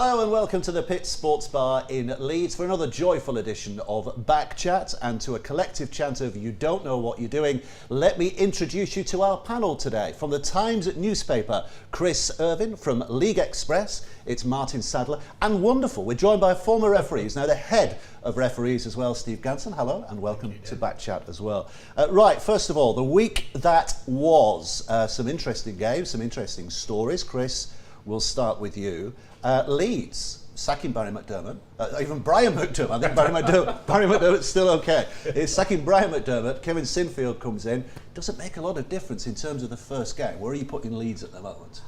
Hello and welcome to the Pit Sports Bar in Leeds for another joyful edition of Back Chat, and to a collective chant of you don't know what you're doing, let me introduce you to our panel today. From the Times newspaper, Chris Irvine. From League Express, it's Martyn Sadler. And wonderful, we're joined by former referees, now the head of referees as well, Steve Ganson. Hello and welcome to Back Chat as well. Right, first of all, the week that was, some interesting games, some interesting stories. Chris, we'll start with you. Leeds sacking Barry McDermott, even Brian McDermott. I think Barry McDermott's still okay. It's sacking Brian McDermott. Kevin Sinfield comes in. Doesn't make a lot of difference in terms of the first game. Where are you putting Leeds at the moment?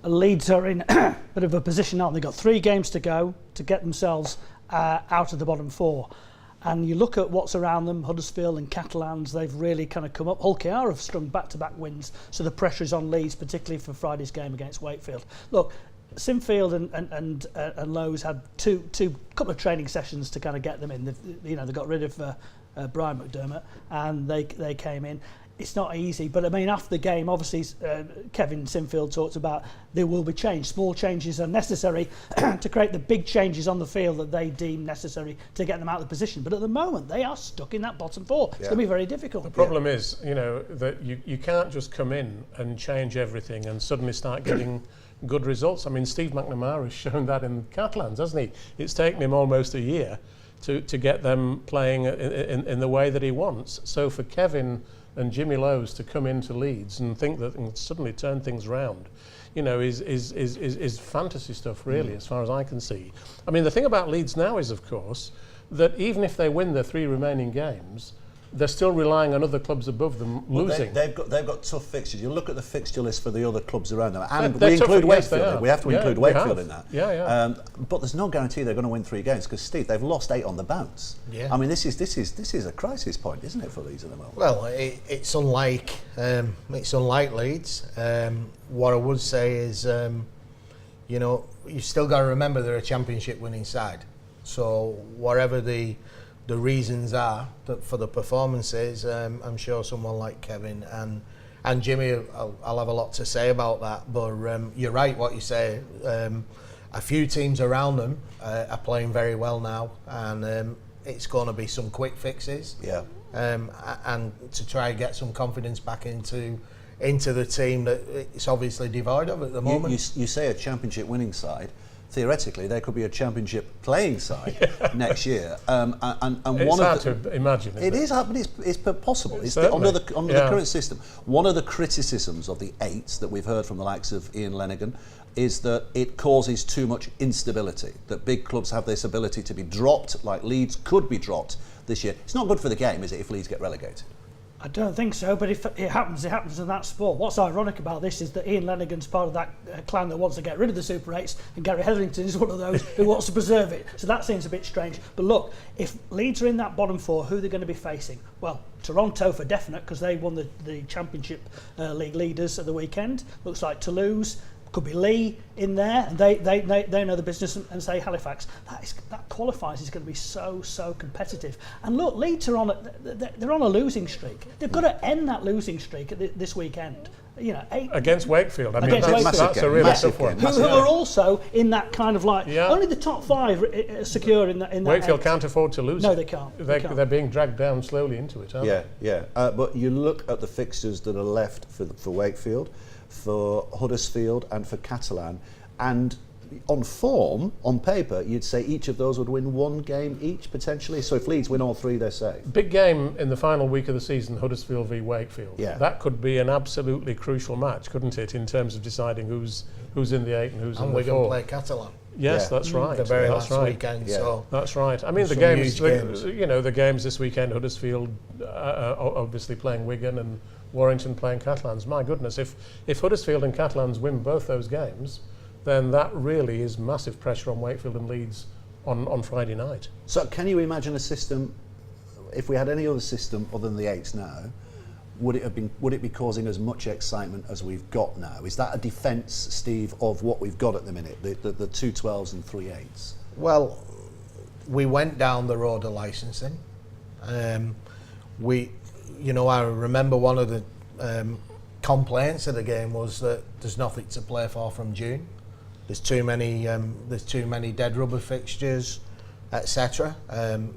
Leeds are in a bit of a position now. They've got 3 games to go to get themselves out of the bottom 4. And you look at what's around them, Huddersfield and Catalans, they've really kind of come up. Hull KR have strung back-to-back wins, so the pressure is on Leeds, particularly for Friday's game against Wakefield. Look, Sinfield and Lowe's had two couple of training sessions to kind of get them in. They got rid of Brian McDermott and they came in. It's not easy, but I mean, after the game, obviously, Kevin Sinfield talked about there will be change. Small changes are necessary to create the big changes on the field that they deem necessary to get them out of the position. But at the moment, they are stuck in that bottom 4. It's going to be very difficult. The problem is, that you can't just come in and change everything and suddenly start getting good results. I mean, Steve McNamara has shown that in Catalans, hasn't he? It's taken him almost a year to get them playing in the way that he wants. So for Kevin and Jimmy Lowe's to come into Leeds and think that and suddenly turn things round, is fantasy stuff, really, as far as I can see. I mean, the thing about Leeds now is, of course, that even if they win their 3 remaining games, they're still relying on other clubs above them losing. They've got tough fixtures. You look at the fixture list for the other clubs around them, and we include Wakefield. We have to include Wakefield in that. But there's no guarantee they're going to win 3 games because, Steve, they've lost 8 on the bounce. Yeah. I mean, this is a crisis point, isn't it, for Leeds at the moment? Well, it's unlike Leeds. What I would say is, you still got to remember they're a championship winning side. So whatever the reasons are for the performances, I'm sure someone like Kevin and Jimmy, I'll have a lot to say about that. But you're right what you say. A few teams around them are playing very well now, and it's going to be some quick fixes. Yeah. And to try and get some confidence back into the team that it's obviously devoid of at the moment. You say a championship winning side. Theoretically, there could be a championship playing side next year. And it's hard to imagine. It is hard, but it's possible. Under the current system. One of the criticisms of the 8s that we've heard from the likes of Ian Lenigan is that it causes too much instability, that big clubs have this ability to be dropped, like Leeds could be dropped this year. It's not good for the game, is it, if Leeds get relegated? I don't think so, but if it happens in that sport. What's ironic about this is that Ian Lenigan's part of that clan that wants to get rid of the Super 8s, and Gary Hetherington is one of those who wants to preserve it. So that seems a bit strange. But look, if Leeds are in that bottom 4, who are they going to be facing? Well, Toronto for definite, because they won the Championship League leaders at the weekend. Looks like Toulouse. Could be Lee in there, and they know the business, and say Halifax. That qualifies is going to be so competitive. And look, Leeds are they're on a losing streak. They've got to end that losing streak this weekend. 8 against Wakefield. I mean, that's a really tough one. Who are also in that kind of only the top 5 secure in that. Wakefield can't afford to lose. No, they can't. They're being dragged down slowly into it, aren't they? Yeah. But you look at the fixtures that are left for Wakefield, for Huddersfield and for Catalan, and on form, on paper, you'd say each of those would win 1 game each potentially. So if Leeds win all 3, they're safe. Big game in the final week of the season, Huddersfield v Wakefield. Yeah. That could be an absolutely crucial match, couldn't it, in terms of deciding who's in the 8 and who's in the 4. And we're going to play Catalan. Yes, that's right. The very last weekend. Yeah. So that's right. I mean, the games. The games this weekend, Huddersfield obviously playing Wigan and Warrington playing Catalans. My goodness, if Huddersfield and Catalans win both those games, then that really is massive pressure on Wakefield and Leeds on Friday night. So can you imagine a system, if we had any other system other than the 8s now, would it be causing as much excitement as we've got now? Is that a defence, Steve, of what we've got at the minute, the 2 12s and 3 8s? Well, we went down the road of licensing. I remember one of the complaints of the game was that there's nothing to play for from June. there's too many dead rubber fixtures, etc.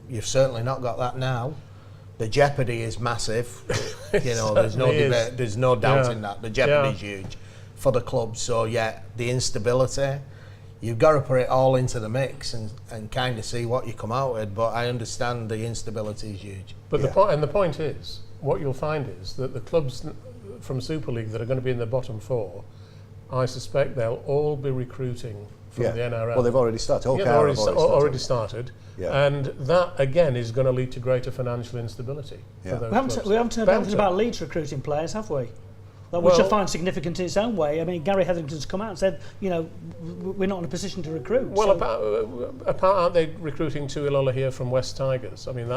You've certainly not got that now. The jeopardy is massive. There's no debate, there's no doubt in that. The jeopardy is huge for the club. So the instability, you've got to put it all into the mix and kind of see what you come out with. But I understand the instability is huge. But the point is, what you'll find is that the clubs from Super League that are going to be in the bottom 4, I suspect they'll all be recruiting from the NRL. Well, they've already started. They've already started. Yeah. And that, again, is going to lead to greater financial instability for those clubs. We haven't heard anything about Leeds recruiting players, have we? Which I find significant in its own way. I mean, Gary Hetherington's come out and said, we're not in a position to recruit. Well, aren't they recruiting to Ilola here from West Tigers? I mean,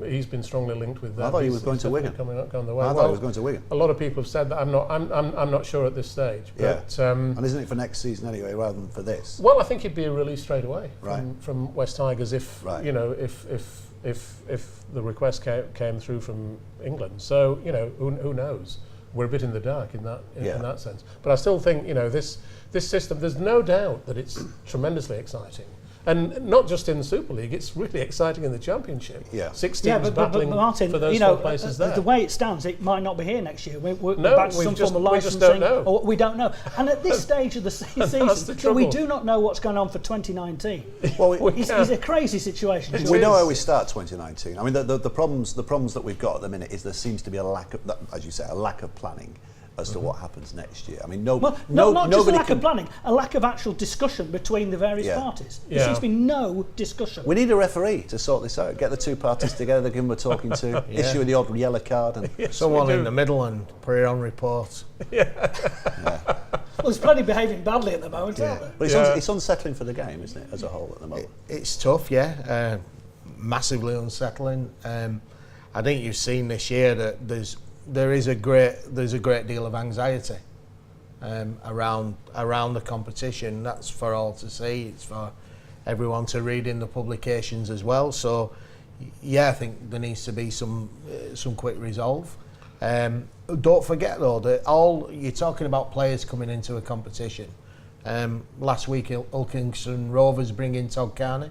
he's been strongly linked with that. I thought he was going to Wigan. I thought he was going to Wigan. A lot of people have said that. I'm not sure at this stage. But, and isn't it for next season anyway, rather than for this? Well, I think he'd be released straight away from West Tigers if the request came through from England. So who knows? We're a bit in the dark in that sense. But I still think this system. There's no doubt that it's tremendously exciting, and not just in the Super League. It's really exciting in the Championship. 6 teams battling Martyn, for those 4 places there. The way it stands, it might not be here next year. We're no, back to some form of licensing. We just don't know. Or we don't know. And at this stage of the season, we do not know what's going on for 2019. Well, it's a crazy situation. We know how we start 2019. I mean, the problems that we've got at the minute is there seems to be a lack of, as you say, a lack of planning as to what happens next year. I mean, not just a lack of planning, a lack of actual discussion between the various parties. There seems to be no discussion. We need a referee to sort this out. Get the 2 parties together, give them a talking to, issue the odd yellow card, and someone in the middle and put it on report. Well, there's plenty behaving badly at the moment, aren't there? But it's unsettling for the game, isn't it, as a whole at the moment? It's tough, massively unsettling. I think you've seen this year that there's a great deal of anxiety around the competition. That's for all to see. It's for everyone to read in the publications as well. So, I think there needs to be some quick resolve. Don't forget though that you're talking about players coming into a competition. Last week, Ilkeston Rovers bring in Todd Carney.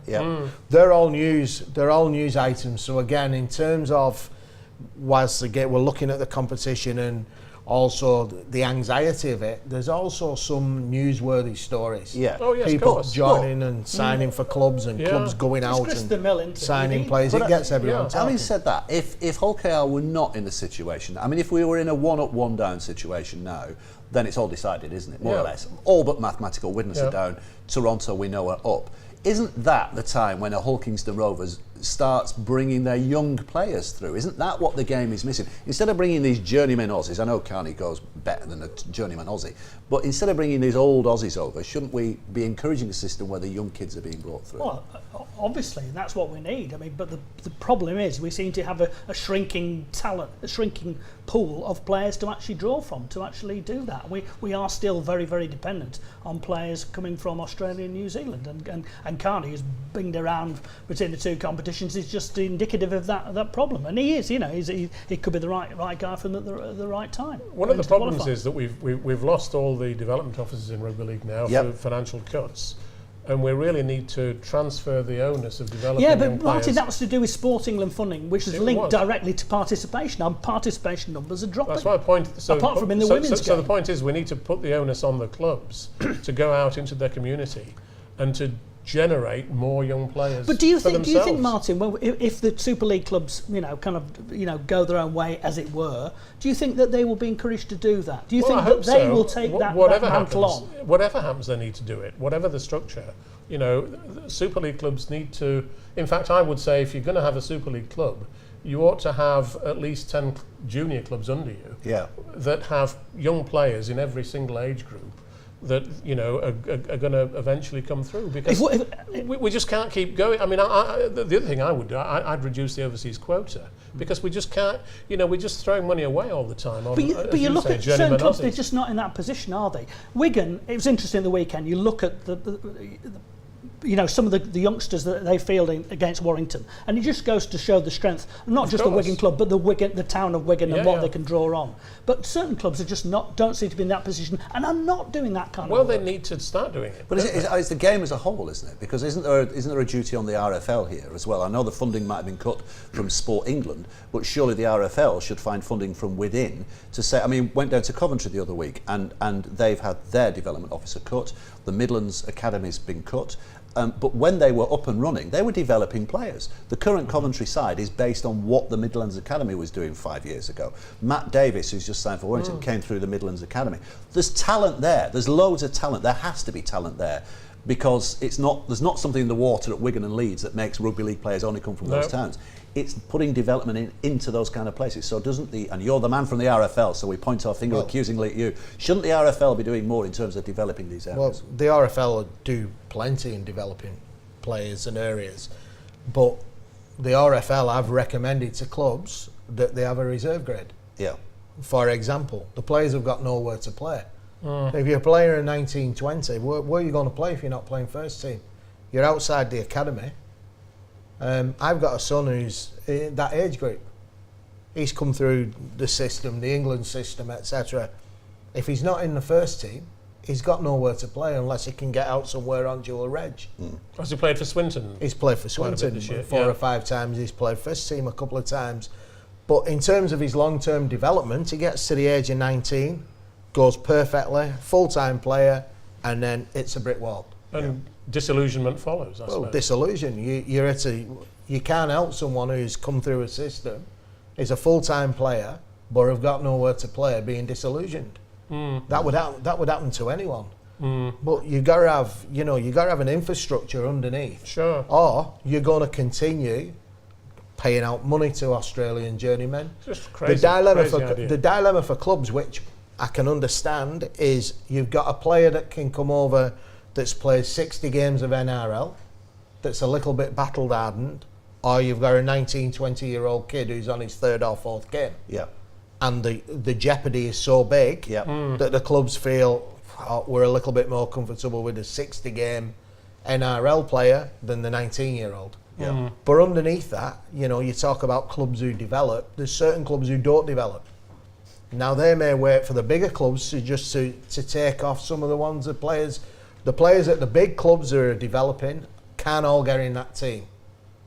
They're all news items. So again, in terms of whilst we're looking at the competition and also the anxiety of it, there's also some newsworthy stories. People joining and signing for clubs and clubs going out and signing players. It gets everyone talking. Having said that, if Hull KR were not in the situation, I mean, if we were in a 1-up, 1-down situation now, then it's all decided, isn't it? More or less. All but mathematical. Widnes are down. Toronto, we know, are up. Isn't that the time when a Hull Kingston Rovers starts bringing their young players through? Isn't that what the game is missing? Instead of bringing these journeyman Aussies, I know Carney goes better than a journeyman Aussie, but instead of bringing these old Aussies over, shouldn't we be encouraging a system where the young kids are being brought through? Well, obviously, that's what we need. I mean, but the problem is we seem to have a shrinking talent, a shrinking pool of players to actually draw from, to actually do that. We are still very, very dependent on players coming from Australia and New Zealand, and Carney, who's binged around between the 2 competitions, is just indicative of that problem. And he is, he could be the right guy for the right time. One of the problems is that we've lost all the development officers in rugby league now for financial cuts. And we really need to transfer the onus of developing young players. Martyn, that was to do with Sport England funding, which is linked directly to participation. Our participation numbers are dropping. That's my point. Apart from in the women's game. So the point is we need to put the onus on the clubs to go out into their community and to generate more young players. But do you think, Martyn, well, if the Super League clubs, go their own way, as it were, do you think that they will be encouraged to do that? Do you think that they will take that mantle on? Whatever happens, they need to do it. Whatever the structure, the Super League clubs need to. In fact, I would say if you're going to have a Super League club, you ought to have at least 10 junior clubs under you that have young players in every single age group that are going to eventually come through, because we just can't keep going. I mean, the other thing I would do, I'd reduce the overseas quota, because we just can't. We're just throwing money away all the time. But you look at certain clubs; they're just not in that position, are they? Wigan. It was interesting the weekend. You look at the you know, some of the youngsters that they fielding against Warrington, and it just goes to show the strength, not just the Wigan club, but the town of Wigan and what they can draw on. But certain clubs are just don't seem to be in that position, and are not doing that kind of work. Well, they need to start doing it. But it's the game as a whole, isn't it? Because isn't there a duty on the RFL here as well? I know the funding might have been cut from Sport England, but surely the RFL should find funding from within to say. I mean, went down to Coventry the other week, and they've had their development officer cut. The Midlands Academy's been cut. But when they were up and running, they were developing players. The current Coventry side is based on what the Midlands Academy was doing 5 years ago. Matt Davis, who's just signed for Warrington, came through the Midlands Academy. There's talent there. There's loads of talent. There has to be talent there, because there's not something in the water at Wigan and Leeds that makes rugby league players only come from those towns. It's putting development into those kind of places. So and you're the man from the RFL, so we point our finger accusingly at you. Shouldn't the RFL be doing more in terms of developing these areas? Well, the RFL do plenty in developing players and areas, but the RFL have recommended to clubs that they have a reserve grade. Yeah. For example, the players have got nowhere to play. If you're a player in 19-20, where are you going to play if you're not playing first team? You're outside the academy. I've got a son who's in that age group. He's come through the system, the England system, etc. If he's not in the first team, he's got nowhere to play unless he can get out somewhere on dual reg. Has he played for Swinton? He's played for Swinton 4 or 5 times. He's played first team a couple of times. But in terms of his long-term development, he gets to the age of 19, goes perfectly, full-time player, and then it's a brick wall. And disillusionment follows, I suppose. Well, disillusion. You can't help someone who's come through a system, is a full-time player, but have got nowhere to play, being disillusioned. That would happen to anyone. But you got to have an infrastructure underneath. Sure. Or you're going to continue paying out money to Australian journeymen. Just crazy. The dilemma for clubs, which I can understand, is you've got a player that can come over that's played 60 games of NRL, that's a little bit battle hardened, or you've got a 19, 20-year-old kid who's on his 3rd or 4th game. Yeah. And the jeopardy is so big that the clubs feel we're a little bit more comfortable with a 60-game NRL player than the 19-year-old. Yeah. But underneath that, you talk about clubs who develop. There's certain clubs who don't develop. Now they may wait for the bigger clubs to take off some of the ones the players at the big clubs who are developing can't all get in that team.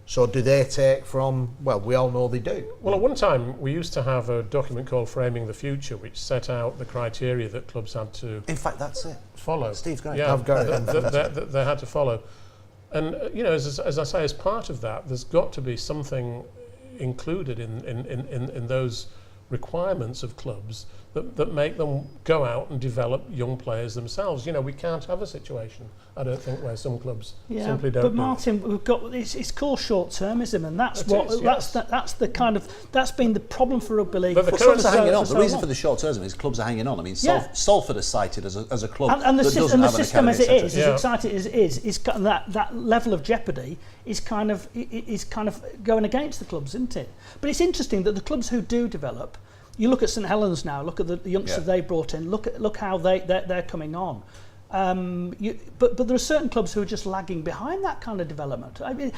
So do they take from? Well, we all know they do. Well, at one time we used to have a document called Framing the Future, which set out the criteria that clubs had to. In fact, that's it. Follow. Steve's great. Yeah, I've got it. that they had to follow. And as I say, as part of that, there's got to be something included in those requirements of clubs that make them go out and develop young players themselves. We can't have a situation, I don't think, where some clubs simply don't. But Martyn, we've got it's called short-termism, and that's been the problem for rugby league. But clubs are hanging on. The reason for the short-termism is clubs are hanging on. I mean, Salford is cited as a club and the that doesn't have an system academy, as exciting as it is that level of jeopardy is kind of going against the clubs, isn't it? But it's interesting that the clubs who do develop. You look at St Helens now. Look at the youngsters they brought in. Look how they're coming on. But there are certain clubs who are just lagging behind that kind of development. I mean,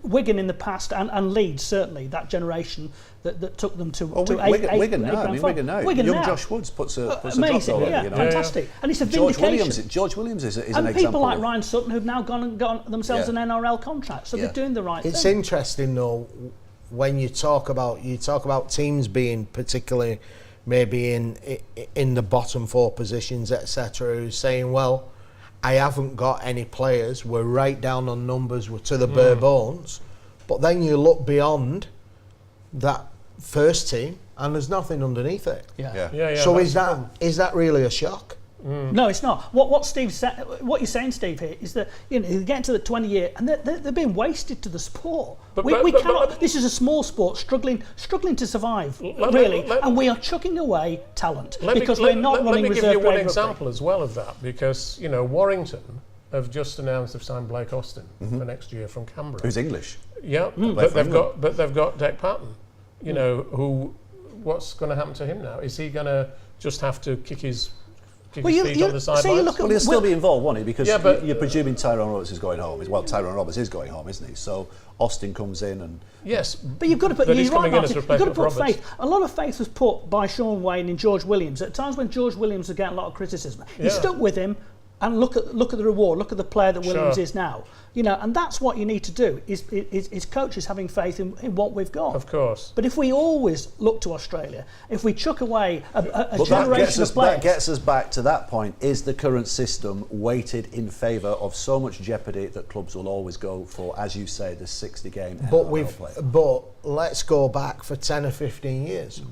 Wigan in the past and Leeds certainly, that generation that took them to Wigan now. Young Josh Woods puts a amazing, drop goal, fantastic, and it's a vindication. George Williams is an and example. People like Ryan Sutton who've now gone and got themselves an NRL contract, so they're doing the right thing. It's interesting though. When you talk about teams being particularly maybe in the bottom 4 positions, etc., who's saying, well, I haven't got any players, we're right down on numbers, we're to the bare bones, but then you look beyond that first team and there's nothing underneath it. So is that really a shock? No, it's not. What Steve said, what you're saying, Steve, here is that you get into the 20 year and they're being wasted to the sport. We cannot. This is a small sport struggling to survive, and we are chucking away talent because we're not running reserve. Let me give you one example as well of that, because Warrington have just announced they've signed Blake Austin for next year from Canberra. Who's English? Yeah, but they've got Dec Patton. Who? What's going to happen to him now? Is he going to just have to kick his kick his feet on the sidelines. Well, he'll still be involved, won't he? Because Yeah, but- you're presuming Tyrone Roberts is going home. Well, Tyrone Roberts is going home, isn't he? So Austin comes in and... Yes. But you've got to put, But he's you're right, coming in as Martyn, you've got to replacement put for Roberts. faith. A lot of faith was put by Sean Wayne in George Williams. At times when George Williams was getting a lot of criticism, he Yeah. stuck with him. And look at the reward. Look at the player that Williams Sure. is now. You know, and that's what you need to do. Is coaches having faith in what we've got. Of course. But if we always look to Australia, if we chuck away a But generation of players, that gets us back to that point. Is the current system weighted in favour of so much jeopardy that clubs will always go for, as you say, the 60-game NRL player? But let's go back for 10 or 15 years.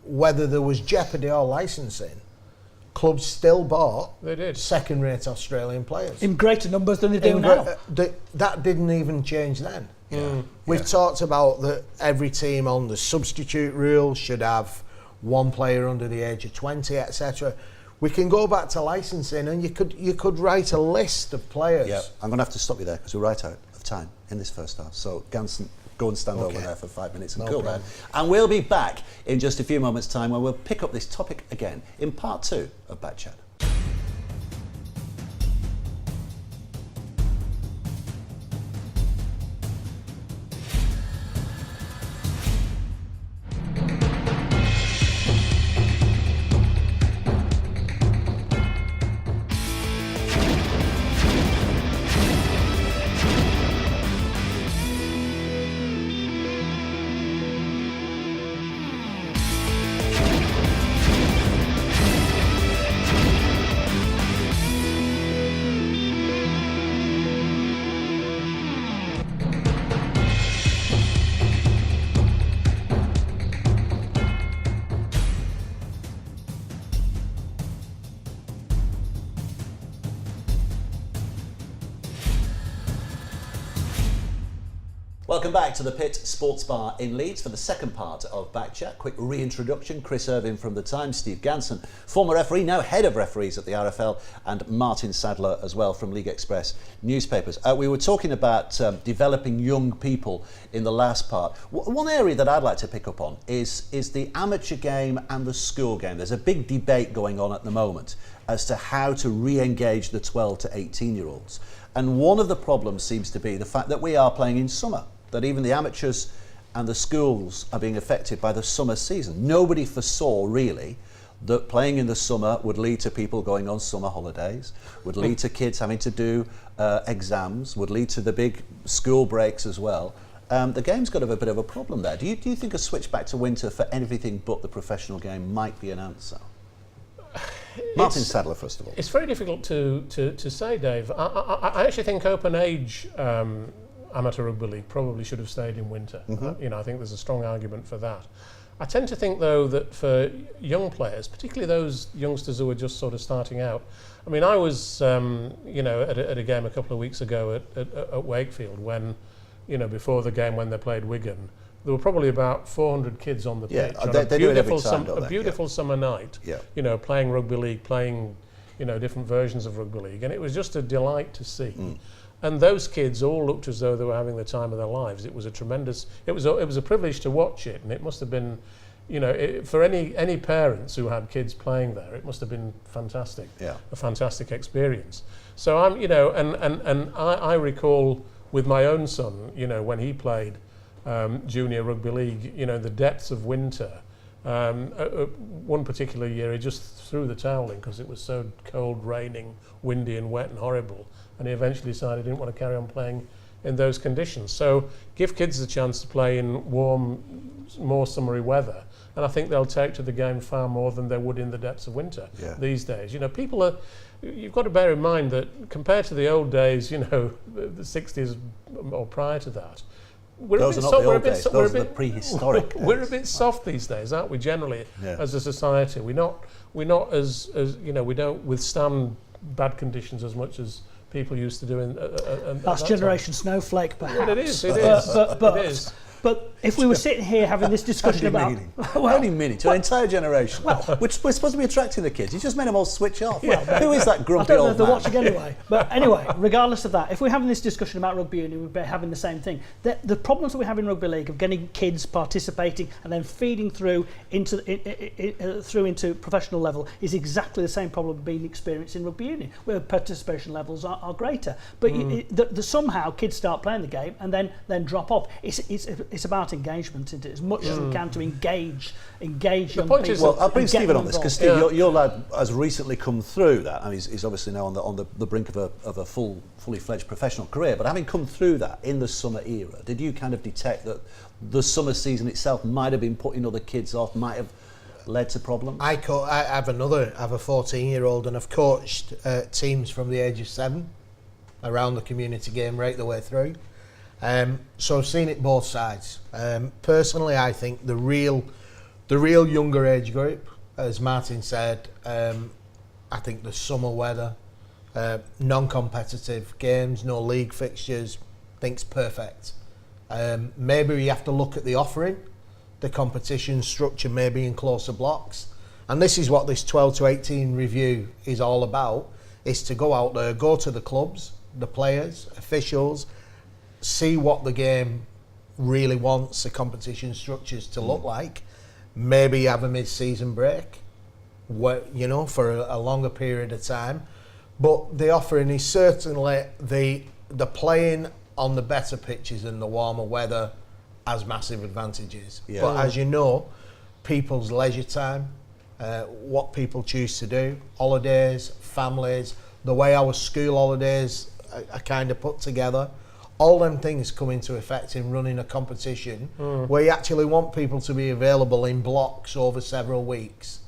Whether there was jeopardy or licensing, clubs still bought They did. second-rate Australian players. in greater numbers than they do now. That didn't even change then. We've talked about that every team on the substitute rule should have one player under the age of 20, etc. We can go back to licensing, and you could write a list of players. Yeah, I'm going to have to stop you there because we're right out of time in this first half. So Ganson, go and stand over there for 5 minutes and cool down. And we'll be back in just a few moments' time when we'll pick up this topic again in part 2 of Back Chat. Welcome back to the Pit Sports Bar in Leeds for the second part of Back Chat. Quick reintroduction: Chris Irvine from The Times, Steve Ganson, former referee, now head of referees at the RFL, and Martyn Sadler as well from League Express newspapers. We were talking about developing young people in the last part. One area that I'd like to pick up on is the amateur game and the school game. There's a big debate going on at the moment as to how to re-engage the 12 to 18-year-olds. And one of the problems seems to be the fact that we are playing in summer, that even the amateurs and the schools are being affected by the summer season. Nobody foresaw really that playing in the summer would lead to people going on summer holidays, would lead to kids having to do exams, would lead to the big school breaks as well. The game's got a bit of a problem there. Do you think a switch back to winter for anything but the professional game might be an answer? Martyn Sadler, first of all. It's very difficult to say, Dave. I actually think open age amateur rugby league probably should have stayed in winter. You know, I think there's a strong argument for that. I tend to think, though, that for young players, particularly those youngsters who are just sort of starting out, I mean, I was, you know, at a game a couple of weeks ago at Wakefield when, you know, before the game when they played Wigan, there were probably about 400 kids on the pitch on they do it every time, a beautiful summer night, you know, playing rugby league, playing, you know, different versions of rugby league, and it was just a delight to see. And those kids all looked as though they were having the time of their lives. It was a tremendous, it was a privilege to watch it, and it must have been, you know, for any parents who had kids playing there, it must have been fantastic, a fantastic experience. So I'm, you know, and I recall with my own son, you know, when he played junior rugby league, you know, the depths of winter. One particular year he just threw the towel in because it was so cold, raining, windy and wet and horrible, and he eventually decided he didn't want to carry on playing in those conditions. So give kids a chance to play in warm, more summery weather, and I think they'll take to the game far more than they would in the depths of winter these days. You know, people are, you've got to bear in mind that compared to the old days, you know, the 60s or prior to that, Those are not the old days, those are the prehistoric days. We're a bit soft these days, aren't we, generally, as a society? We're not as you know, we don't withstand bad conditions as much as people used to do in That's Generation Snowflake, perhaps. Well, it is. It is. But it is. But if we were sitting here having this discussion about... Only meaning to an entire generation. We're supposed to be attracting the kids. You just made them all switch off. Who is that grumpy I don't know old if they're man? watching anyway. But anyway, regardless of that, if we're having this discussion about rugby union, we're having the same thing. The problems that we have in rugby league of getting kids participating and then feeding through into professional level is exactly the same problem being experienced in rugby union, where participation levels are greater. But somehow kids start playing the game and then drop off. It's about engagement, isn't it? As much as we can to engage young people. Well, I'll bring Stephen on this because Steve, Yeah. your lad has recently come through that. I mean, he's obviously now on the brink of a fully fledged professional career. But having come through that in the summer era, did you kind of detect that the summer season itself might have been putting other kids off, might have led to problems? I have a 14-year-old, and I've coached teams from the age of 7 around the community game right the way through. So I've seen it both sides. Personally, I think the real younger age group, as Martyn said, I think the summer weather, non-competitive games, no league fixtures, I think's perfect. Maybe we have to look at the offering, the competition structure, maybe in closer blocks. And this is what this 12 to 18 review is all about, is to go out there, go to the clubs, the players, officials, see what the game really wants the competition structures to look like. Maybe have a mid-season break, for a longer period of time. But the offering is certainly the playing on the better pitches and the warmer weather has massive advantages. Yeah. But as you know, people's leisure time, what people choose to do, holidays, families, the way our school holidays are kind of put together, all them things come into effect in running a competition where you actually want people to be available in blocks over several weeks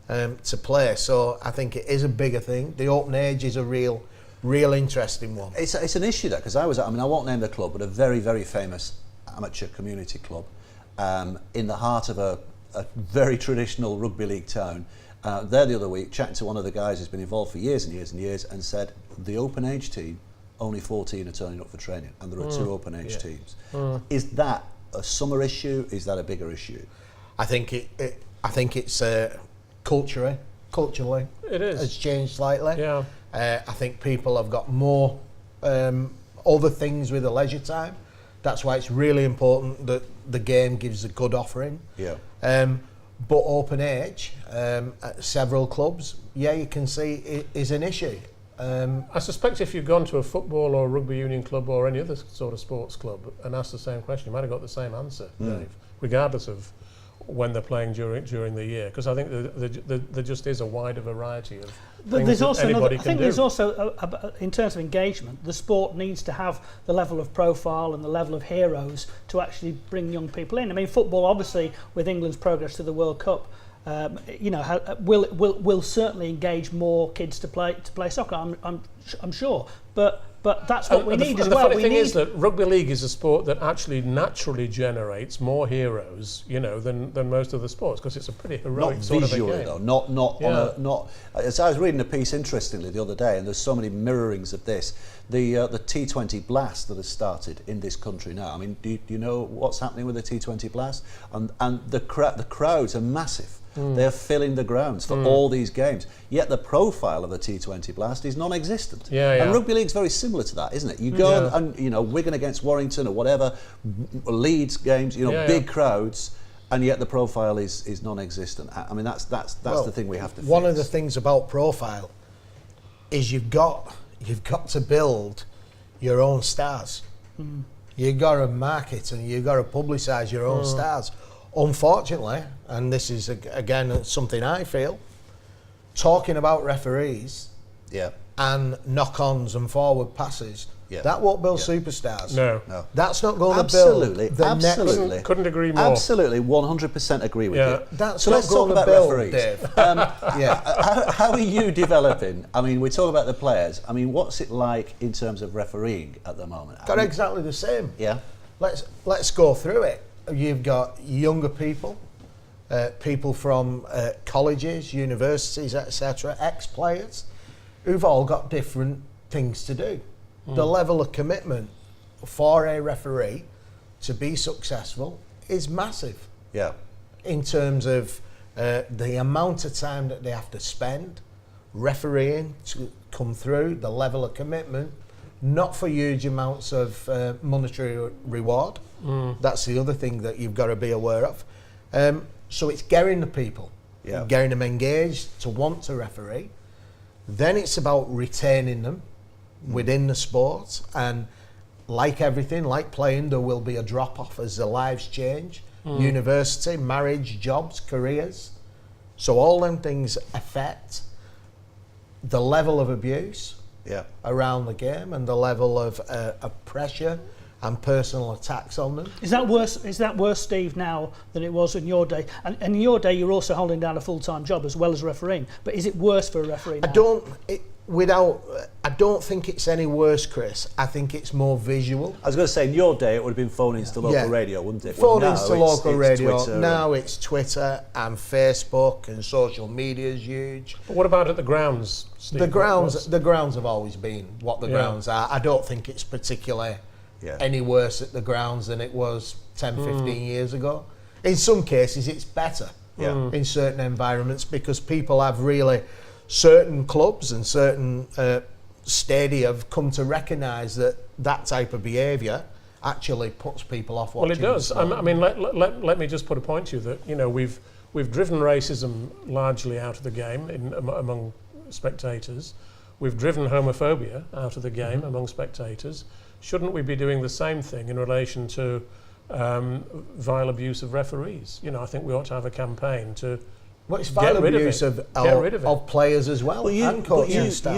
to play. So I think it is a bigger thing. The open age is a real interesting one. It's an issue there because I won't name the club, but a very, very famous amateur community club in the heart of a very traditional rugby league town. There the other week, chatting to one of the guys who's been involved for years and years and years, and said the open age team, only 14 are turning up for training, and there are 2 open age teams. Is that a summer issue? Is that a bigger issue? I think it's culturally It is. has changed slightly. Yeah. I think people have got more other things with the leisure time. That's why it's really important that the game gives a good offering. Yeah. But open age at several clubs, you can see it is an issue. I suspect if you've gone to a football or rugby union club or any other sort of sports club and asked the same question, you might have got the same answer, Dave, regardless of when they're playing during the year. Because I think there just is a wider variety of things that anybody can do. There's also, in terms of engagement, the sport needs to have the level of profile and the level of heroes to actually bring young people in. I mean, football, obviously, with England's progress to the World Cup, will certainly engage more kids to play soccer. I'm sure, but that's what we need as well. The funny thing is that rugby league is a sport that actually naturally generates more heroes, than most of the sports, because it's a pretty heroic sort of a game. Though, not. As I was reading a piece interestingly the other day, and there's so many mirrorings of this. The T20 Blast that has started in this country now. I mean, do you know what's happening with the T20 Blast? And the crowds are massive. They're filling the grounds for all these games. Yet the profile of the T20 Blast is non-existent. And rugby league's very similar to that, isn't it? You go and Wigan against Warrington or whatever, Leeds games, big crowds, and yet the profile is non-existent. I mean, that's the thing we have to fix. One of the things about profile is you've got to build your own stars. You've got to market and you've got to publicise your own stars. Unfortunately, and this is again something I feel, talking about referees and knock-ons and forward passes, that won't build superstars. No. That's not going to build the Absolutely. Couldn't agree more. Absolutely, 100% agree with you. That's so not let's going talk to about build, referees. Dave. How are you developing? I mean, we talk about the players. I mean, what's it like in terms of refereeing at the moment? Got exactly the same. Yeah. Let's go through it. You've got younger people, people from colleges, universities, etc., ex-players, who've all got different things to do. The level of commitment for a referee to be successful is massive Yeah. in terms of the amount of time that they have to spend refereeing to come through, the level of commitment, not for huge amounts of monetary reward. That's the other thing that you've got to be aware of. So it's getting the people, getting them engaged to want to referee. Then it's about retaining them within the sport, and like everything, like playing, there will be a drop-off as their lives change. University, marriage, jobs, careers. So all them things affect the level of abuse around the game and the level of pressure and personal attacks on them. Is that worse, Steve, now than it was in your day? And in your day, you're also holding down a full-time job as well as refereeing. But is it worse for a referee now? I don't think it's any worse, Chris. I think it's more visual. I was going to say, in your day, it would have been phone-ins to local radio, wouldn't it? Phone-ins to local radio. Twitter now it's Twitter and Facebook, and social media is huge. But what about at the grounds, Steve? The grounds have always been what the grounds are. I don't think it's particularly any worse at the grounds than it was 10, 15 years ago. In some cases, it's better in certain environments, because people have really... certain clubs and certain stadia have come to recognise that type of behaviour actually puts people off watching. Well, it does. I mean, let me just put a point to you that, you know, we've driven racism largely out of the game among spectators. We've driven homophobia out of the game among spectators. Shouldn't we be doing the same thing in relation to vile abuse of referees? You know, I think we ought to have a campaign to... Well, it's vile abuse of players as well, and coaching and staff.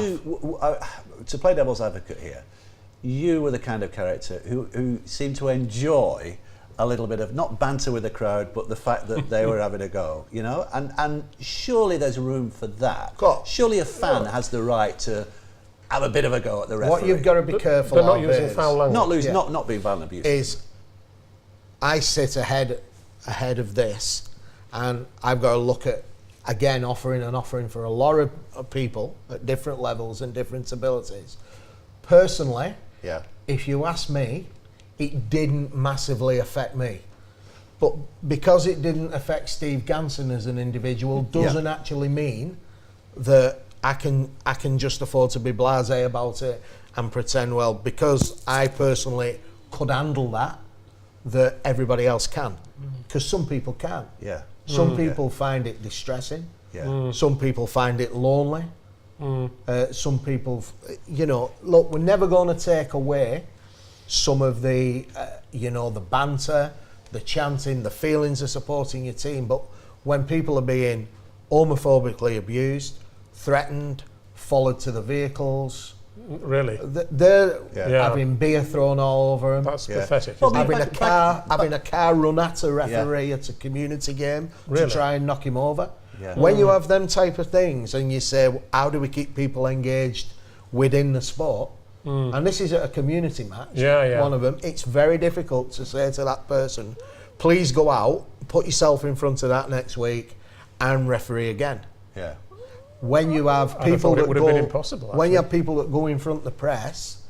To play devil's advocate here, you were the kind of character who seemed to enjoy a little bit of, not banter with the crowd, but the fact that they were having a go, you know? And surely there's room for that. Surely a fan has the right to have a bit of a go at the referee. What you've got to be careful of not using foul language. Not being violent abuse. Is I sit ahead of this, and I've got to look at, again, offering for a lot of people at different levels and different abilities. Personally, if you ask me, it didn't massively affect me. But because it didn't affect Steve Ganson as an individual doesn't actually mean that I can just afford to be blasé about it and pretend, well, because I personally could handle that everybody else can. Because some people can't. Some people find it distressing. Some people find it lonely. Some people, you know, look, we're never going to take away some of the, the banter, the chanting, the feelings of supporting your team. But when people are being homophobically abused, threatened, followed to the vehicles, really, they're having beer thrown all over them. That's pathetic. Well, having a car run at a referee at a community game to try and knock him over. When you have them type of things, and you say, well, how do we keep people engaged within the sport? And this is at a community match. One of them. It's very difficult to say to that person, please go out, put yourself in front of that next week, and referee again. When you have people that go, impossible, when you have people that go in front of the press,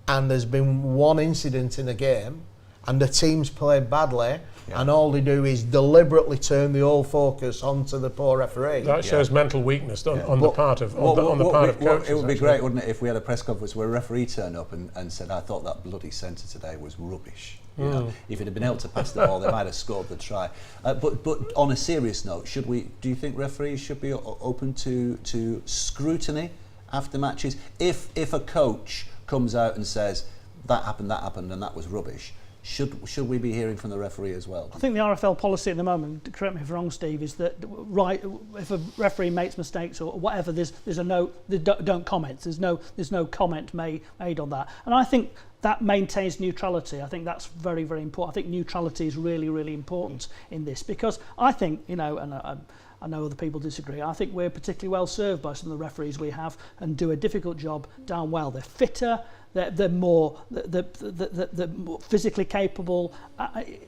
and there's been one incident in a game, and the team's played badly, and all they do is deliberately turn the whole focus onto the poor referee. That shows mental weakness on the part of coaches. It would be great, wouldn't it, if we had a press conference where a referee turned up and said, I thought that bloody centre today was rubbish. You know, if he'd have been able to pass the ball, they might have scored the try. But on a serious note, do you think referees should be open to scrutiny after matches? If a coach comes out and says that happened, and that was rubbish, should we be hearing from the referee as well? I think the RFL policy at the moment, correct me if I'm wrong, Steve, is that if a referee makes mistakes or whatever, there's a no, don't comment. There's no comment made on that, and I think that maintains neutrality. I think that's very, very important. I think neutrality is really, really important in this, because I think, you know, and I know other people disagree, I think we're particularly well served by some of the referees we have and do a difficult job down well. They're fitter, they're more physically capable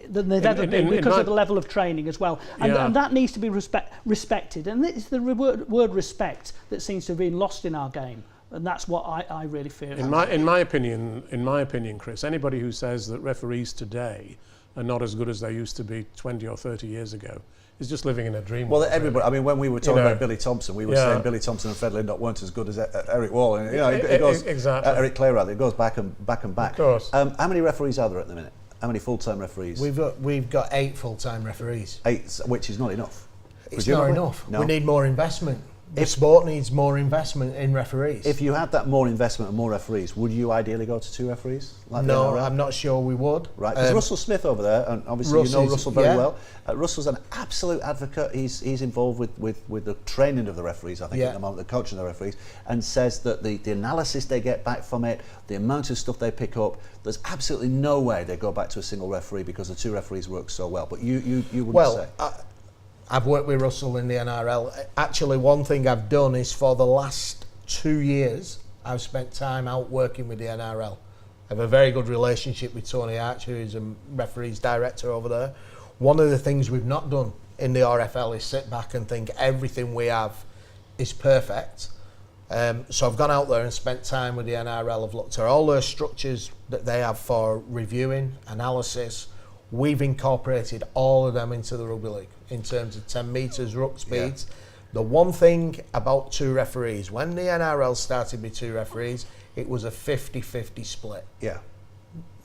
than they've ever been because of the level of training as well. And that needs to be respected. And it's the word respect that seems to have been lost in our game And that's what I really fear. In my opinion, Chris, anybody who says that referees today are not as good as they used to be 20 or 30 years ago is just living in a dream. Well, world, everybody. really. I mean, when we were talking about Billy Thompson, we were saying Billy Thompson and Fred Lindott weren't as good as Eric Wall. And, it goes, exactly. Eric Clay, rather. It goes back and back. Of course. How many referees are there at the minute? How many full-time referees? We've got 8 full-time referees. 8, which is not enough. It's not enough. No. We need more investment. The sport needs more investment in referees. If you had that more investment and more referees, would you ideally go to 2 referees? Like no, I'm not sure we would. Right, there's Russell Smith over there, and obviously you know Russell very well. Russell's an absolute advocate. He's involved with the training of the referees, I think, at the moment, the coaching of the referees, and says that the analysis they get back from it, the amount of stuff they pick up, there's absolutely no way they go back to a single referee because the 2 referees work so well. But you wouldn't say. I've worked with Russell in the NRL. Actually, one thing I've done is for the last 2 years, I've spent time out working with the NRL. I have a very good relationship with Tony Archer, who's a referees director over there. One of the things we've not done in the RFL is sit back and think everything we have is perfect. So I've gone out there and spent time with the NRL. I've looked at all their structures that they have for reviewing, analysis. We've incorporated all of them into the Rugby League in terms of 10 metres, ruck speeds. Yeah. The one thing about 2 referees, when the NRL started with 2 referees, it was a 50-50 split. Yeah.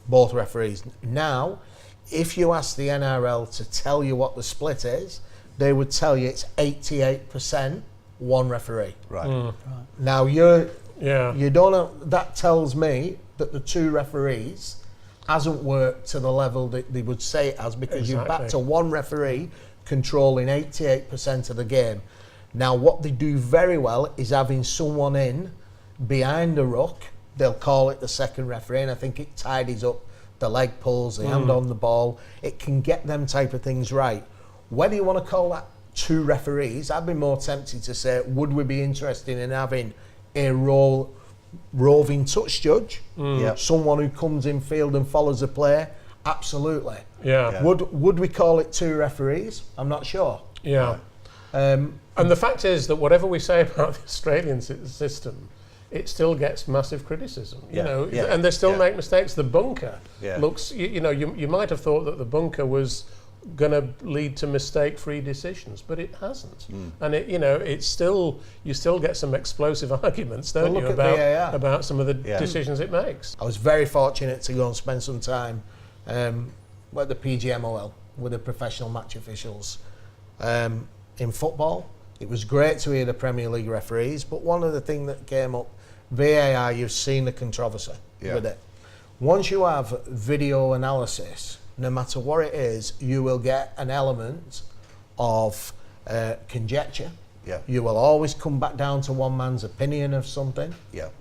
Both referees. Now, if you ask the NRL to tell you what the split is, they would tell you it's 88% one referee. Right. Right. Now, you don't know, that tells me that the 2 referees hasn't worked to the level that they would say it has, because you're back to one referee controlling 88% of the game. Now, what they do very well is having someone in behind the ruck. They'll call it the second referee, and I think it tidies up the leg pulls, the hand on the ball. It can get them type of things right. Whether you want to call that 2 referees, I'd be more tempted to say, would we be interested in having a roving touch judge, someone who comes in field and follows the play? Absolutely. Yeah. Would we call it 2 referees? I'm not sure. Yeah. And the fact is that whatever we say about the Australian system, it still gets massive criticism. You know, and they still make mistakes. The bunker looks. You might have thought that the bunker was going to lead to mistake-free decisions, but it hasn't. And it's still, you still get some explosive arguments, don't you, about some of the decisions it makes. I was very fortunate to go and spend some time at the PGMOL with the professional match officials. In football, it was great to hear the Premier League referees, but one of the things that came up, VAR, you've seen the controversy with it. Once you have video analysis, no matter what it is, you will get an element of conjecture. You will always come back down to one man's opinion of something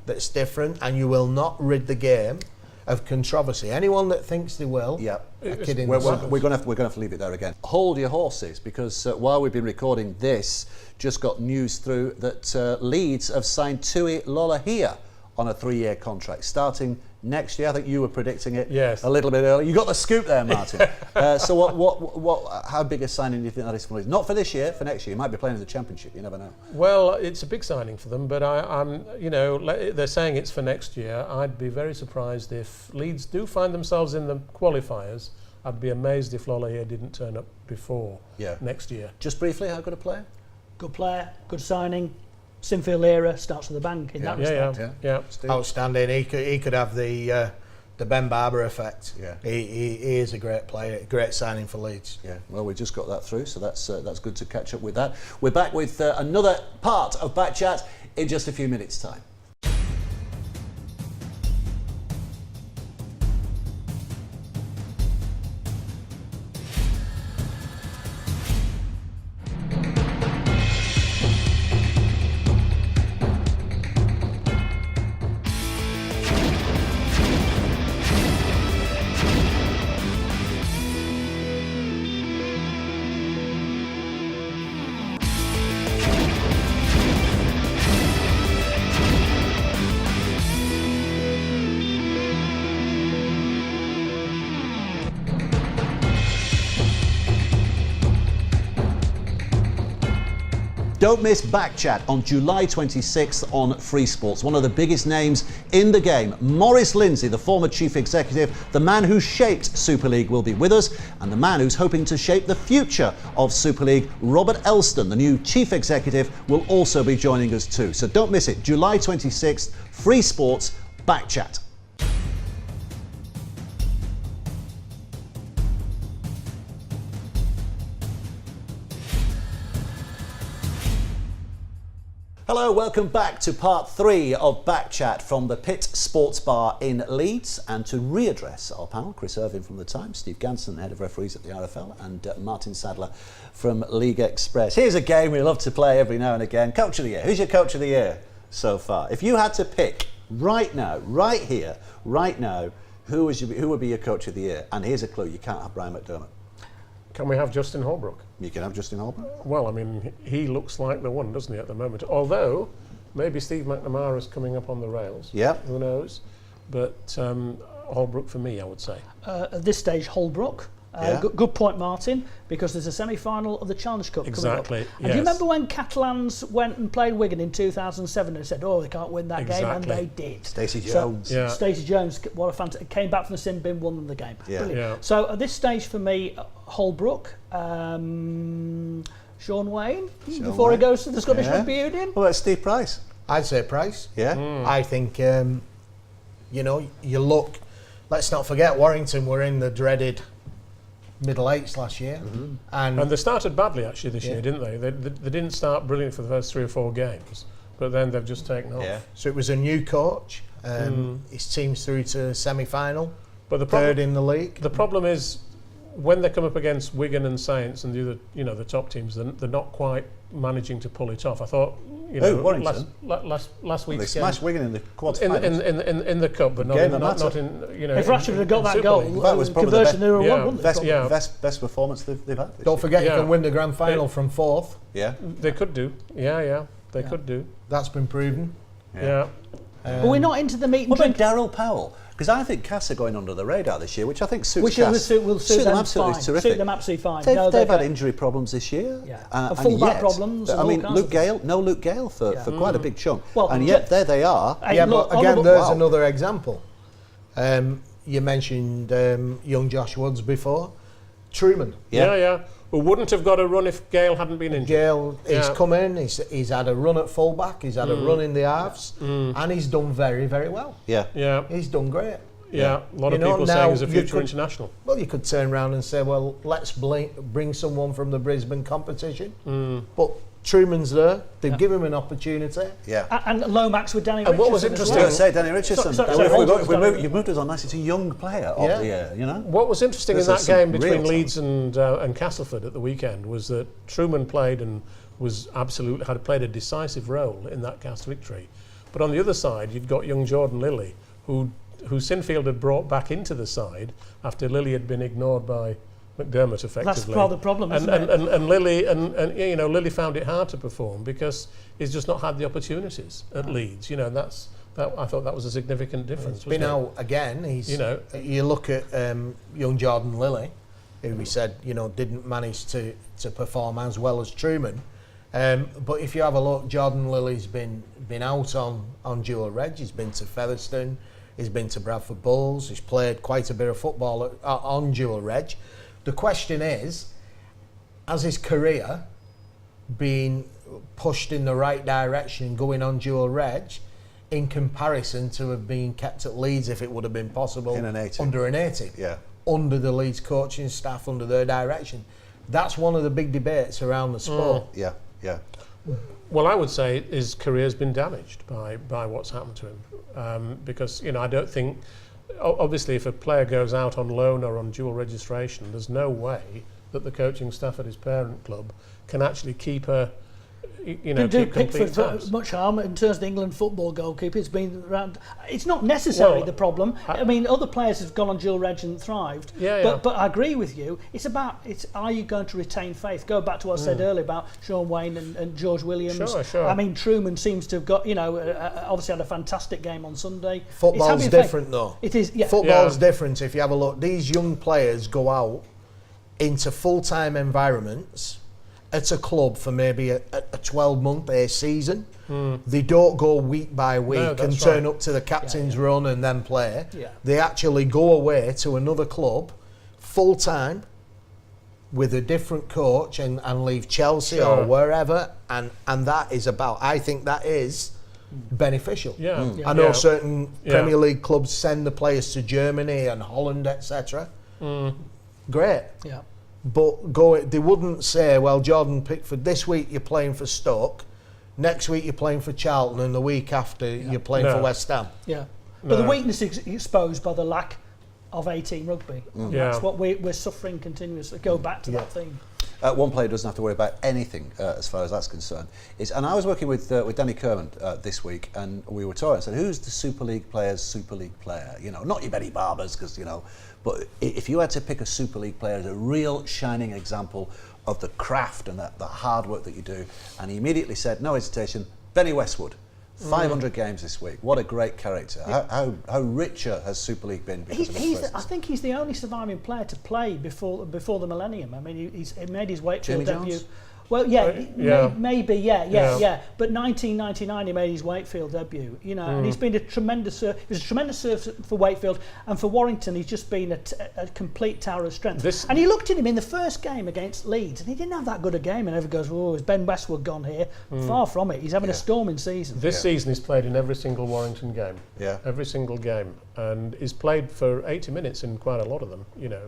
that's different, and you will not rid the game of controversy. Anyone that thinks they will, are kidding themselves. We're going to have to leave it there again. Hold your horses, because while we've been recording this, just got news through that Leeds have signed Tui Lolohea on a 3-year contract starting next year. I think you were predicting it a little bit earlier. You got the scoop there, Martyn. So how big a signing do you think that is for Leeds? Not for this year, for next year. You might be playing in the Championship, you never know. Well, it's a big signing for them, but they're saying it's for next year. I'd be very surprised if Leeds do find themselves in the qualifiers. I'd be amazed if Lolohea didn't turn up before next year. Just briefly, how good a player? Good player, good signing. Sinfield era starts with a bang in that respect. Outstanding. He could have the Ben Barber effect. He is a great player, great signing for Leeds. Well, we just got that through, so that's good to catch up with that. We're back with another part of Back Chat in just a few minutes' time. Don't miss Backchat on July 26th on FreeSports. One of the biggest names in the game, Maurice Lindsay, the former chief executive, the man who shaped Super League, will be with us, and the man who's hoping to shape the future of Super League, Robert Elston, the new chief executive, will also be joining us too. So don't miss it. July 26th, FreeSports, Backchat. Hello, welcome back to part 3 of Backchat from the Pit Sports Bar in Leeds. And to readdress our panel, Chris Irvine from The Times, Steve Ganson, head of referees at the RFL, and Martyn Sadler from League Express. Here's a game we love to play every now and again. Coach of the Year. Who's your Coach of the Year so far? If you had to pick right now, right here, right now, who would be your Coach of the Year? And here's a clue, you can't have Brian McDermott. Can we have Justin Holbrook? You can have Justin Holbrook. Well, I mean, he looks like the one, doesn't he, at the moment? Although, maybe Steve McNamara's coming up on the rails. Yeah. Who knows? But Holbrook for me, I would say. At this stage, Holbrook. Yeah. Good point, Martyn, because there's a semi-final of the Challenge Cup Exactly, coming up. And do you remember when Catalans went and played Wigan in 2007 and said, oh, they can't win that game, and they did. Stacey Jones. Yeah. Stacey Jones, what a fantastic, came back from the sin bin, won them the game. Yeah. Brilliant. Yeah. So at this stage for me, Holbrook, Sean Wayne, before he goes to the Scottish Rugby Union. What about Steve Price? I'd say Price. Yeah. I think, you know, you look, let's not forget Warrington were in the dreaded middle eights last year. And they started badly, actually, this year, didn't they? They didn't start brilliant for the first 3 or 4 games, but then they've just taken off. Yeah. so it was a new coach. His team's through to semi-final, But the third in the league. The problem is, when they come up against Wigan and Saints and the other, the top teams, they're not quite managing to pull it off. I thought, Warrington? last week's They game smashed Wigan in the quarter in the cup, but not in If Rashford had got that goal, That was probably the conversion they were won, wouldn't they? best performance they've had. Don't forget you Yeah. can win the grand final from 4th. Yeah. They could do. They could do. That's been proven. Yeah. But we're not into the meat and What about drink. Daryl Powell? Because I think Cass are going under the radar this year, which I think suits Which Cass. will suit them absolutely fine. terrific. Suit them absolutely fine. They've had injury problems this year. Yeah. And full-back yet- problems and I all mean, kinds Luke of Gale, no Luke Gale for quite a big chunk. Well, and yet there they are. Hey, Yeah, look, but again, honourable- there's Wow. another example. You mentioned young Josh Woods before. Truman. Yeah. Who wouldn't have got a run if Gale hadn't been injured. Gale, he's Yeah. come in, he's had a run at fullback, he's had a run in the halves, and he's done very, very well. Yeah. Yeah. He's done great. Yeah. A lot of You know, people now saying he's a you future could- international. Well, you could turn around and say, well, let's bring someone from the Brisbane competition. But Truman's there, they've given him an opportunity. Yeah. And Lomax with Danny And what was Richardson as I was going interesting- to say Danny Richardson. Sorry, If hold on. you've moved us on nicely to young player of Yeah. the year, you know? What was interesting in There's that some game real between talent. Leeds and Castleford at the weekend was that Truman played and had played a decisive role in that Cast victory. But on the other side, you'd got young Jordan Lilly, who Sinfield had brought back into the side after Lilly had been ignored by McDermott effectively. That's part of the problem, isn't it? And Lilly Lilly found it hard to perform because he's just not had the opportunities at Leeds. You know, and I thought that was a significant difference. Been wasn't it? out again. He's, You know. you look at young Jordan Lilly, who we said didn't manage to perform as well as Truman. But if you have a look, Jordan Lilly's been out on dual reg. He's been to Featherstone. He's been to Bradford Bulls. He's played quite a bit of football on dual reg. The question is, has his career been pushed in the right direction going on dual reg in comparison to have been kept at Leeds if it would have been possible In an 80. under an 80? Yeah. Under the Leeds coaching staff, under their direction. That's one of the big debates around the sport. Yeah. Yeah. Well, I would say his career's been damaged by what's happened to him, because I don't think, obviously, if a player goes out on loan or on dual registration, there's no way that the coaching staff at his parent club can actually keep a do keep complete Pickford tabs. much harm in terms of the England football goalkeeper. It's been around. It's not necessarily Well, the problem. I mean, other players have gone on dual reg and thrived. Yeah. But I agree with you. It's are you going to retain faith? Go back to what I said earlier about Sean Wayne and George Williams. Sure. I mean, Truman seems to have got obviously had a fantastic game on Sunday. It's Football's having faith. different though. It is. Yeah. Football's different. If you have a look, these young players go out into full-time environments at a club for maybe a 12-month season. They don't go week by week and turn up to the captain's run and then play. Yeah. They actually go away to another club full time with a different coach and leave Chelsea or wherever, and that is about, I think that is beneficial. I know certain Premier League clubs send the players to Germany and Holland, etc. Great. Yeah. But they wouldn't say, well, Jordan Pickford, this week you're playing for Stoke, next week you're playing for Charlton, and the week after you're playing for West Ham. Yeah. But the weakness is exposed by the lack of 18 rugby. That's what we're suffering continuously. Go back to that thing. One player doesn't have to worry about anything as far as that's concerned. And I was working with Danny Kerman this week, and we were talking. I said, "Who's the Super League player's Super League player? You know, not your Benny Barbers, because you know, but if you had to pick a Super League player as a real shining example of the craft and the hard work that you do," and he immediately said, no hesitation, Benny Westwood. 500 games this week. What a great character. How richer has Super League been because of his presence? I think he's the only surviving player to play before the millennium. I mean, he made his Wakefield debut. Jones? Well, maybe. But 1999 he made his Wakefield debut, you know, and he's been a tremendous service for Wakefield, and for Warrington he's just been a complete tower of strength. And you looked at him in the first game against Leeds, and he didn't have that good a game, and everyone goes, "Oh, is Ben Westwood gone here?" Far from it. He's having a storming season. This season he's played in every single Warrington game. Yeah. Every single game, and he's played for 80 minutes in quite a lot of them. You know,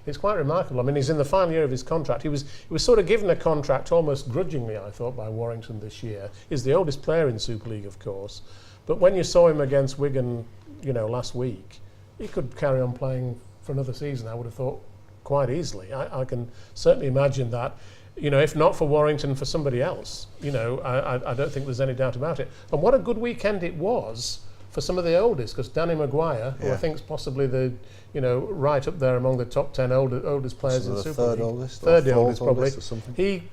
it's quite remarkable. I mean, he's in the final year of his contract. He was sort of given a contract almost grudgingly, I thought, by Warrington this year. He's the oldest player in Super League, of course. But when you saw him against Wigan, you know, last week, he could carry on playing for another season, I would have thought, quite easily. I can certainly imagine that. You know, if not for Warrington, for somebody else. You know, I don't think there's any doubt about it. And what a good weekend it was for some of the oldest, because Danny Maguire, who I think is possibly the, you know, right up there among the top 10 oldest players in Super League. Third oldest probably. Or something. He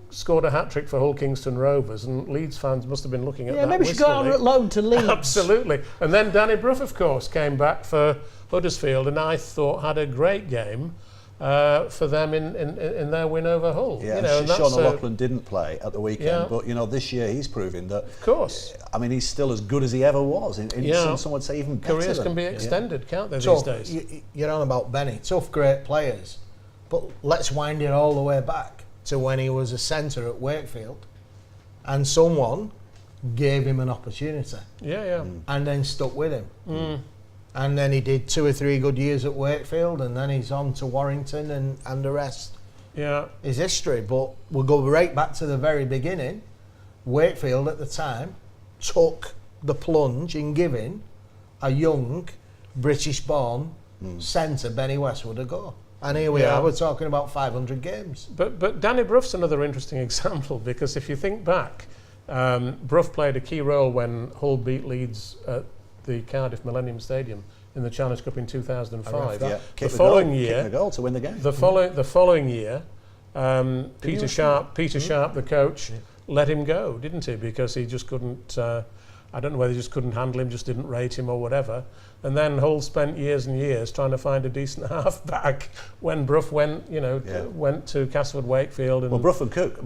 scored a hat-trick for Hull Kingston Rovers, and Leeds fans must have been looking at that. Yeah, maybe we should go on loan to Leeds. Absolutely. And then Danny Brough, of course, came back for Huddersfield, and I thought had a great game for them in their win over Hull. Yeah, you know, and Sean O'Loughlin didn't play at the weekend, but you know, this year he's proving that. Of course. I mean, he's still as good as he ever was. Some would say even better. Careers can be extended, can't they, these days? You're on about Benny. Tough, great players, but let's wind it all the way back to when he was a centre at Wakefield, and someone gave him an opportunity. And then stuck with him. And then he did 2 or 3 good years at Wakefield, and then he's on to Warrington, and the rest is history. But we'll go right back to the very beginning. Wakefield at the time took the plunge in giving a young British-born centre, Benny Westwood, a go. And here we are, we're talking about 500 games. But Danny Brough's another interesting example, because if you think back, Brough played a key role when Hull beat Leeds at the Cardiff Millennium Stadium in the Challenge Cup in 2005. The following year, kicked the goal to win the game. The following year, Peter Sharp, the coach, let him go, didn't he? Because he just couldn't. I don't know whether he just couldn't handle him, just didn't rate him or whatever. And then Hull spent years and years trying to find a decent half-back when Brough went to Castleford Wakefield. And Brough and Cook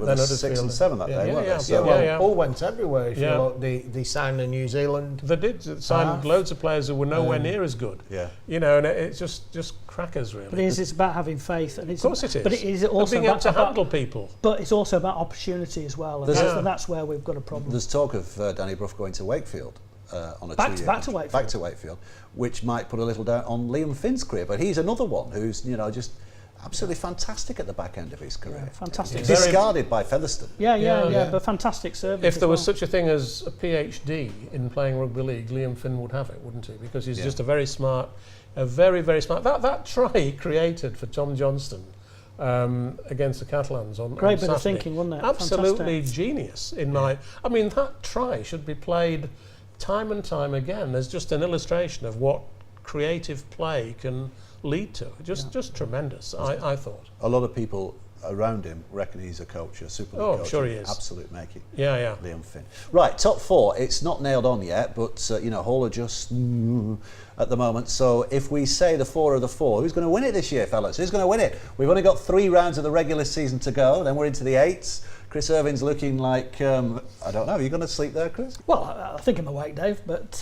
were the 6 and 7 that day, weren't they? Hull went everywhere. If you look, they signed the New Zealand. They did signed loads of players who were nowhere near as good. You know, and it's just crackers, really. But it's about having faith, and of course it is. But it is also being able to handle people. But it's also about opportunity as well, and that's where we've got a problem. There's talk of Danny Brough going to Wakefield. On a back 2 year back to Wakefield, which might put a little down on Liam Finn's career, but he's another one who's, you know, just absolutely fantastic at the back end of his career. Fantastic. Discarded by Featherstone. But fantastic service. If there was such a thing as a PhD in playing rugby league, Liam Finn would have it, wouldn't he? Because he's just a very smart, very smart. That try he created for Tom Johnston against the Catalans on great bit Saturday, of thinking, wasn't it? Absolutely genius. I mean, that try should be played time and time again as just an illustration of what creative play can lead to. Just tremendous, I thought. A lot of people around him reckon he's a coach, a super league Oh, coach. I'm sure he is. Absolute make it. Yeah. Liam Finn. Right, top 4. It's not nailed on yet, but Hull are just at the moment. So if we say the 4 of the 4, who's going to win it this year, fellas? Who's going to win it? We've only got 3 rounds of the regular season to go. Then we're into the 8s. Chris Irvine's looking like, I don't know, are you going to sleep there, Chris? Well, I think I'm awake, Dave, but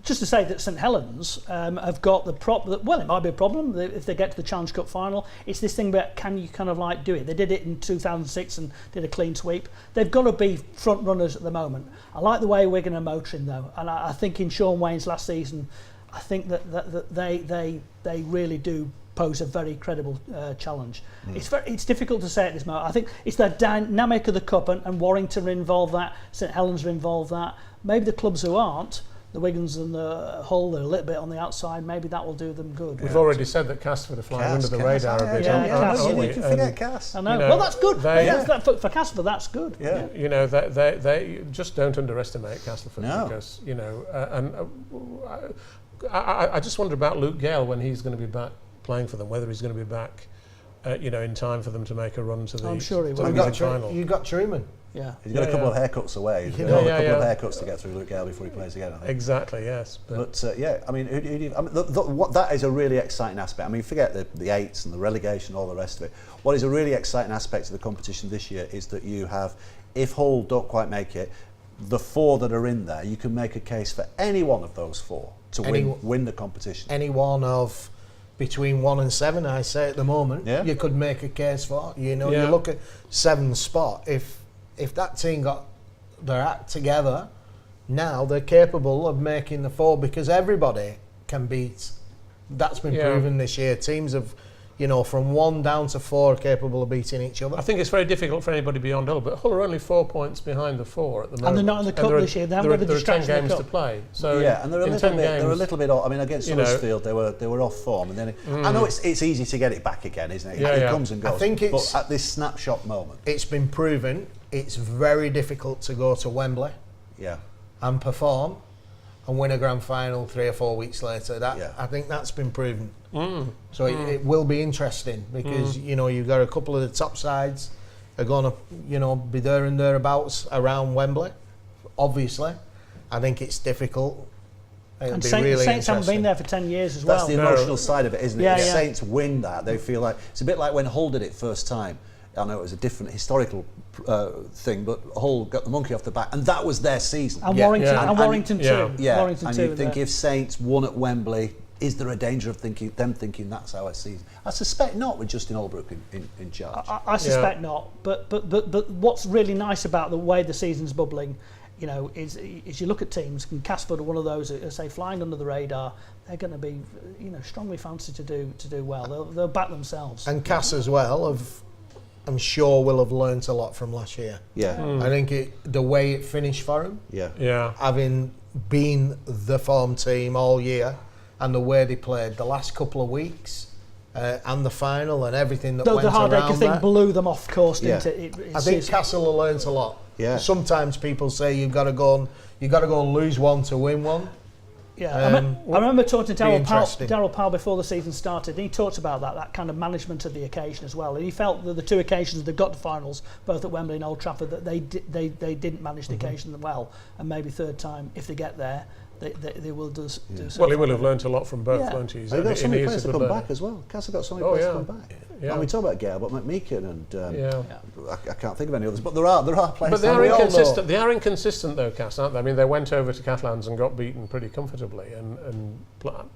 just to say that St Helens have got the well, it might be a problem if they get to the Challenge Cup final. It's this thing about can you kind of like do it? They did it in 2006 and did a clean sweep. They've got to be front runners at the moment. I like the way Wigan are motoring though, and I think in Sean Wayne's last season, I think that they really do pose a very credible challenge. It's difficult to say at this moment. I think it's the dynamic of the cup, and Warrington are involved that, St Helens are involved that. Maybe the clubs who aren't, the Wigans and the Hull, they're a little bit on the outside. Maybe that will do them good. We've already said that Castleford are flying under the radar a bit. You can forget Cass. I know. Well, that's good. For Castleford, that's good. Yeah. You know, they just don't underestimate Castleford because I just wonder about Luke Gale when he's going to be back playing for them, whether he's going to be back, in time for them to make a run to the. I'm sure he will. Final. You got Truman. Yeah. He's got a couple of haircuts away. He's got a couple of haircuts to get through Luke Gale before he plays again, I think. Exactly, yes. But I mean, what that is a really exciting aspect. I mean, forget the 8s and the relegation, all the rest of it. What is a really exciting aspect of the competition this year is that you have, if Hull don't quite make it, the 4 that are in there, you can make a case for any one of those 4 to win the competition. Any one of between 1 and 7, I say at the moment, you could make a case for. You look at 7th spot. If that team got their act together, now they're capable of making the 4 because everybody can beat. That's been proven this year. Teams have, from 1 down to 4 are capable of beating each other. I think it's very difficult for anybody beyond Hull, but Hull are only 4 points behind the 4 at the moment. And they're not in the cup this year. They haven't got the distraction there are of 10 the games cup. to play. So and they're a little bit off. I mean, against Huddersfield, they were off form, and then I know it's easy to get it back again, isn't it? It comes and goes. I think but at this snapshot moment, it's been proven it's very difficult to go to Wembley and perform and win a grand final 3 or 4 weeks later. I think that's been proven. So it will be interesting because you've got a couple of the top sides are going to be there and thereabouts around Wembley. Obviously, I think it's difficult. It'll And be Saints, really Saints haven't been interesting. there for 10 years as that's well. the emotional side of it, isn't it? Yeah, If yeah. Saints win that, they feel like it's a bit like when Hull did it first time. I know it was a different historical thing, but Hull got the monkey off the back, and that was their season. And Warrington, Yeah. and Warrington too. Yeah, Warrington and too. you think if Saints won at Wembley, is there a danger of thinking that's our season? I suspect not with Justin Holbrook in charge. I suspect not. But what's really nice about the way the season's bubbling, is you look at teams, and Castleford are one of those that say flying under the radar. They're going to be, strongly fancied to do well. They'll back themselves. And Cass as well, I'm sure will have learnt a lot from last year. Yeah. I think the way it finished for him, having been the form team all year, and the way they played the last couple of weeks, and the final and everything that went the around Hardacre thing that. blew them off course, didn't Yeah. it? I think Castle have learnt a lot. Yeah. Sometimes people say you've got to go and lose one to win one. Yeah, I remember talking to interesting. Darryl Powell before the season started, and he talked about that kind of management of the occasion as well. And he felt that the 2 occasions they've got to finals, both at Wembley and Old Trafford, that they didn't manage the occasion well, and maybe third time if they get there, they will do. Well, he will have learned a lot from both, Yeah. won't he? They've got so many players to come back as well. Castle got so many players to come back. Yeah. And we talk about Gale, but McMeekin and I can't think of any others, but there are players. But they that are we all know. inconsistent. They are inconsistent, though, Cass, aren't they? I mean, they went over to Catalans and got beaten pretty comfortably, and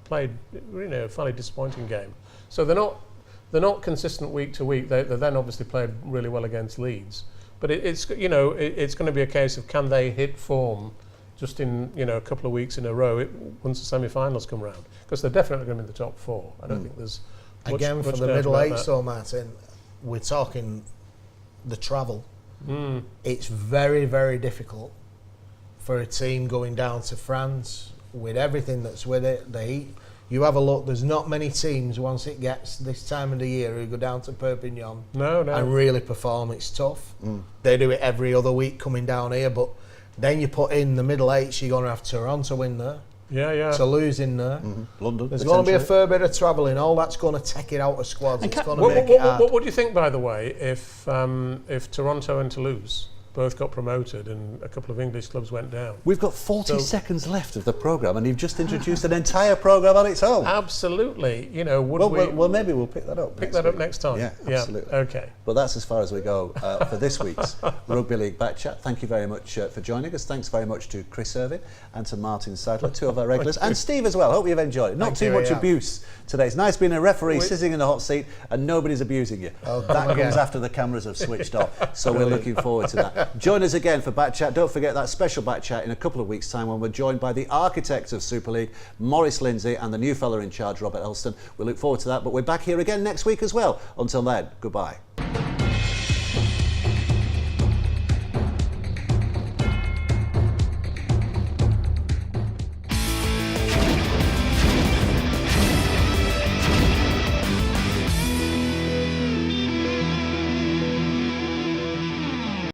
played a fairly disappointing game. So they're not consistent week to week. They then obviously played really well against Leeds, but it's going to be a case of can they hit form just in a couple of weeks in a row once the semi-finals come round, because they're definitely going to be in the top 4. I don't think there's much For the doubt middle about 8, that. so Martyn, we're talking the travel. It's very, very difficult for a team going down to France with everything that's with it. The heat. You have a look, there's not many teams once it gets this time of the year who go down to Perpignan and really perform. It's tough. They do it every other week coming down here, but then you put in the middle 8s, you're going to have Toronto in there. to lose in there. London. There's going to be a fair bit of travelling. All that's going to take it out of squads. It's going to make it hard. What would you think, by the way, if Toronto and Toulouse both got promoted and a couple of English clubs went down? We've got 40 seconds left of the programme and you've just introduced an entire programme on its own. Absolutely. Well, maybe we'll pick that up. Pick that up next time. Yeah, absolutely. Okay. But that's as far as we go for this week's Rugby League Back Chat. Thank you very much for joining us. Thanks very much to Chris Irvine and to Martyn Sadler, two of our regulars, and Steve as well. Hope you've enjoyed it. Not too much abuse today. It's nice being a referee sitting in the hot seat and nobody's abusing you. That comes after the cameras have switched off. So we're looking forward to that. Join us again for Back Chat. Don't forget that special Back Chat in a couple of weeks' time when we're joined by the architect of Super League, Maurice Lindsay, and the new fella in charge, Robert Elston. We look forward to that, but we're back here again next week as well. Until then, goodbye.